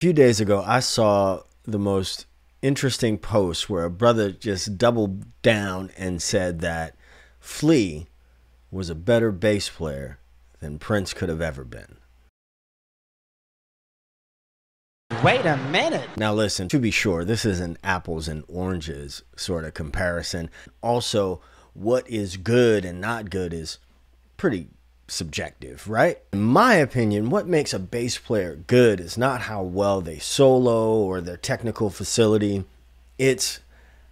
Few days ago, I saw the most interesting post where a brother just doubled down and said that Flea was a better bass player than Prince could have ever been. Wait a minute. Now listen, to be sure, this is an apples and oranges sort of comparison. Also, what is good and not good is pretty subjective, right? In my opinion, what makes a bass player good is not how well they solo or their technical facility. It's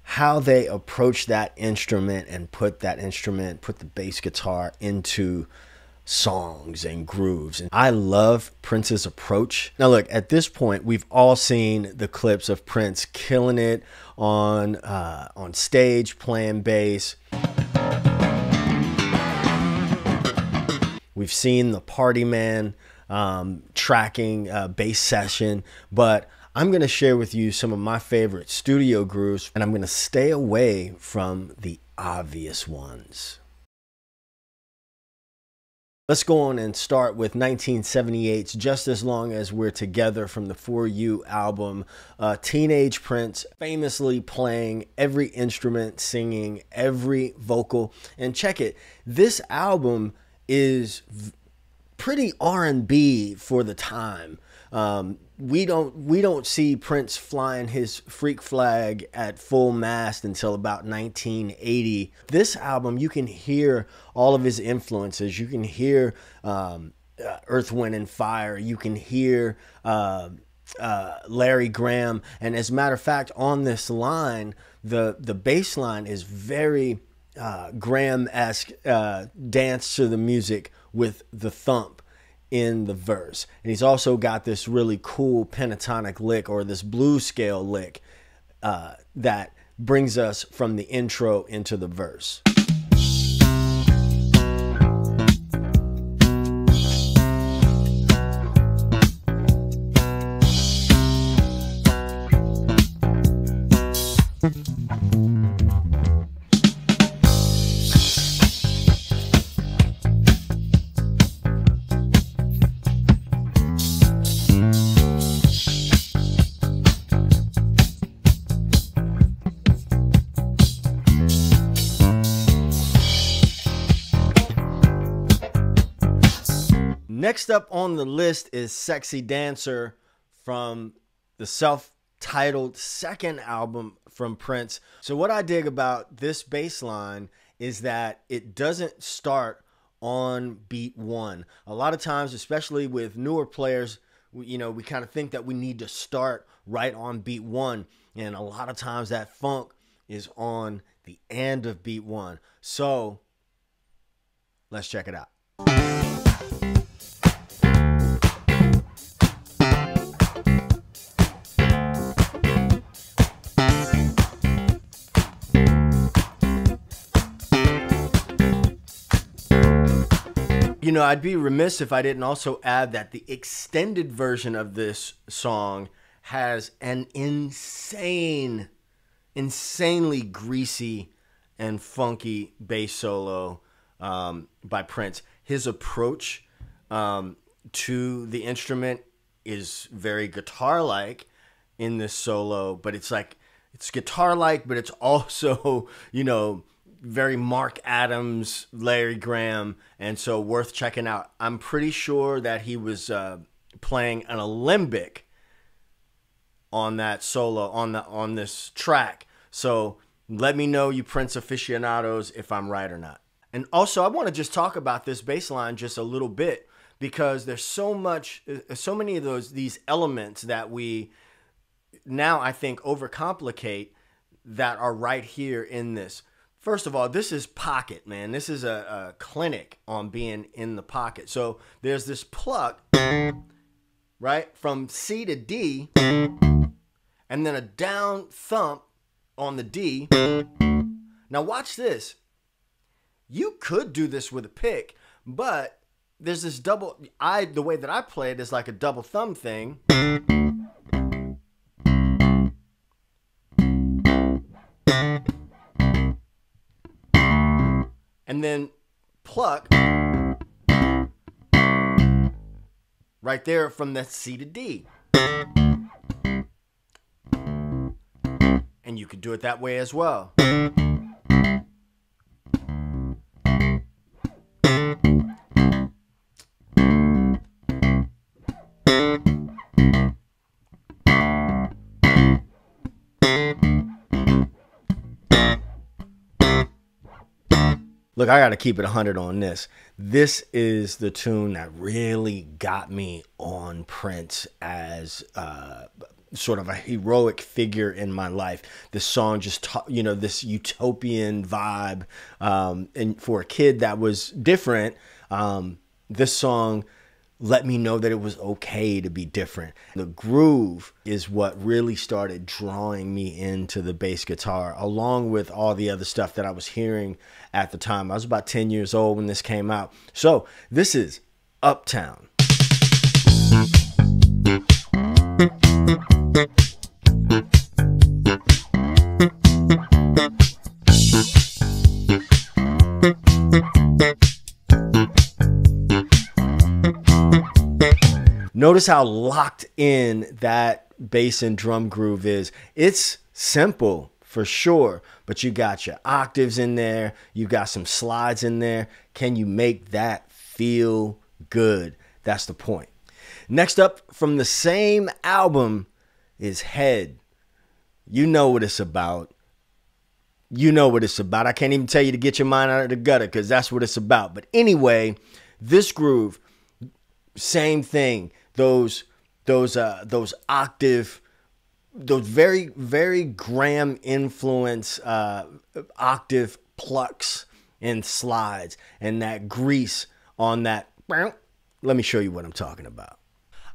how they approach that instrument and put the bass guitar into songs and grooves. And I love Prince's approach. Now look, at this point, we've all seen the clips of Prince killing it on stage playing bass. We've seen the Party Man tracking bass session, but I'm going to share with you some of my favorite studio grooves, and I'm going to stay away from the obvious ones. Let's go on and start with 1978's Just As Long As We're Together from the For You album. Teenage Prince famously playing every instrument, singing every vocal. And check it, this album is pretty R&B for the time. We don't see Prince flying his freak flag at full mast until about 1980. This album, you can hear all of his influences. You can hear Earth, Wind and Fire. You can hear Larry Graham. And as a matter of fact, on this line, the bass line is very Graham-esque, dance to the music with the thump in the verse. And he's also got this really cool pentatonic lick, or this blues scale lick, that brings us from the intro into the verse. Next up on the list is Sexy Dancer from the self-titled second album from Prince. So what I dig about this bass line is that it doesn't start on beat one. A lot of times, especially with newer players, we kind of think that we need to start right on beat one. And a lot of times that funk is on the end of beat one. So let's check it out. I'd be remiss if I didn't also add that the extended version of this song has an insanely greasy and funky bass solo by Prince. His approach to the instrument is very guitar-like in this solo, but it's guitar-like, but it's also, very Mark Adams, Larry Graham, and so worth checking out. I'm pretty sure that he was playing an alembic on that solo, on this track. So let me know, you Prince aficionados, if I'm right or not. And also, I want to just talk about this bass line just a little bit, because there's so many of these elements that we now, I think, overcomplicate that are right here in this. First of all, this is pocket, man. This is a clinic on being in the pocket. So there's this pluck, right, from C to D, and then a down thump on the D. Now watch this. You could do this with a pick, but there's this double, the way that I play it is like a double thumb thing. And then pluck right there from the C to D. and you could do it that way as well. Look, I got to keep it 100 on this. This is the tune that really got me on Prince as sort of a heroic figure in my life. This song just, this utopian vibe. And for a kid that was different, this song let me know that it was okay to be different. The groove is what really started drawing me into the bass guitar, along with all the other stuff that I was hearing at the time. I was about 10 years old when this came out. So this is Uptown. Notice how locked in that bass and drum groove is. It's simple for sure, but you got your octaves in there. You got some slides in there. Can you make that feel good? That's the point. Next up from the same album is Head. You know what it's about. You know what it's about. I can't even tell you to get your mind out of the gutter because that's what it's about. But anyway, this groove, same thing. Those octave, those very, very Graham influence octave plucks and slides and that grease on that. Let me show you what I'm talking about.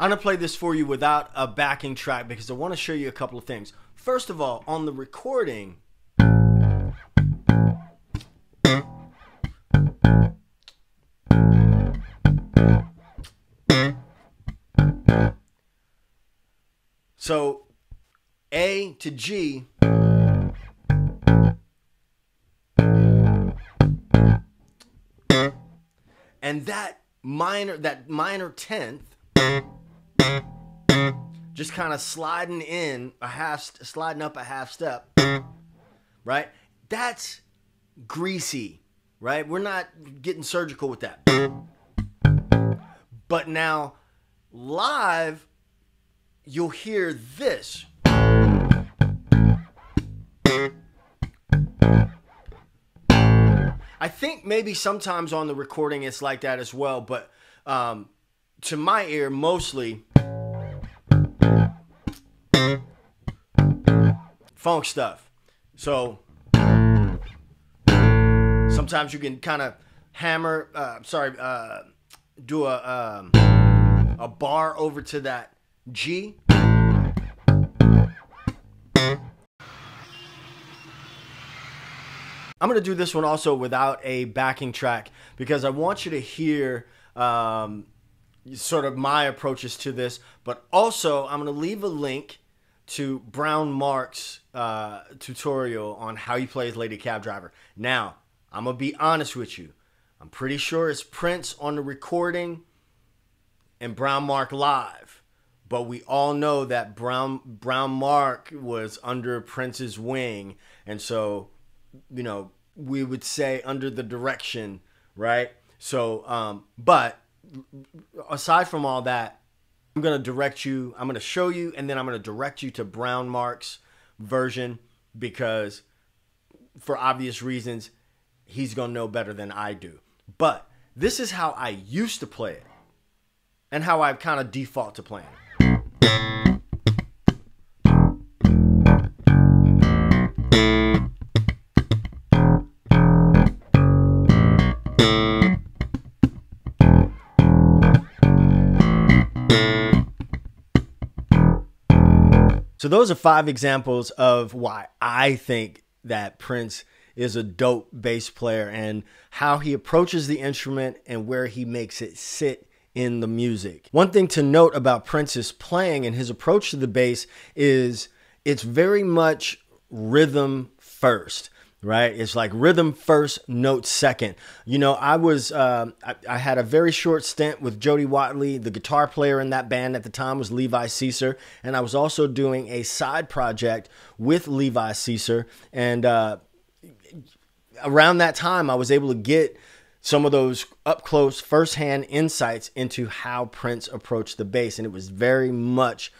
I'm going to play this for you without a backing track because I want to show you a couple of things. First of all, on the recording, so A to G, and that minor 10th just kind of sliding up a half step, right? That's greasy, right? We're not getting surgical with that. But now live, you'll hear this. I think maybe sometimes on the recording it's like that as well, but to my ear, mostly funk stuff. So sometimes you can kind of hammer, do a bar over to that G. I'm going to do this one also without a backing track because I want you to hear sort of my approaches to this, but also I'm going to leave a link to Brown Mark's tutorial on how he plays Lady Cab Driver. Now, I'm going to be honest with you. I'm pretty sure it's Prince on the recording and Brown Mark live. But we all know that Brown Mark was under Prince's wing. And so, you know, we would say under the direction, right? So, but aside from all that, I'm going to direct you, I'm going to show you, and then I'm going to direct you to Brown Mark's version because for obvious reasons, he's going to know better than I do. But this is how I used to play it and how I kind of default to playing it. So those are 5 examples of why I think that Prince is a dope bass player and how he approaches the instrument and where he makes it sit in the music. One thing to note about Prince's playing and his approach to the bass is it's very much rhythm first. right? It's like rhythm first, note second. You know, I had a very short stint with Jody Watley. The guitar player in that band at the time was Levi Ceaser, and I was also doing a side project with Levi Ceaser. And around that time, I was able to get some of those up close, firsthand insights into how Prince approached the bass, and it was very much,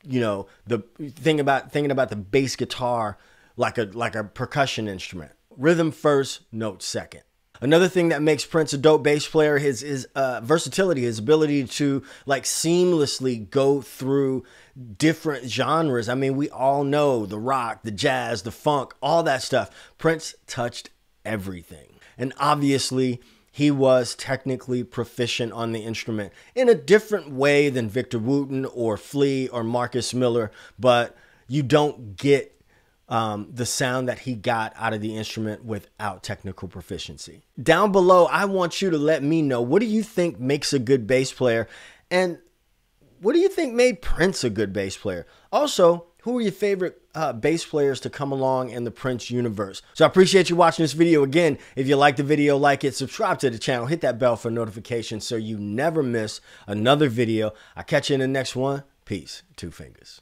you know, the thing about thinking about the bass guitar like a percussion instrument. Rhythm first, note second. Another thing that makes Prince a dope bass player is his versatility, his ability to like seamlessly go through different genres. I mean, we all know the rock, the jazz, the funk, all that stuff. Prince touched everything. And obviously, he was technically proficient on the instrument in a different way than Victor Wooten or Flea or Marcus Miller, but you don't get the sound that he got out of the instrument without technical proficiency. Down below, I want you to let me know, what do you think makes a good bass player? And what do you think made Prince a good bass player? Also, who are your favorite bass players to come along in the Prince universe? So I appreciate you watching this video. Again, if you like the video, like it, subscribe to the channel, hit that bell for notifications so you never miss another video. I'll catch you in the next one. Peace. Two fingers.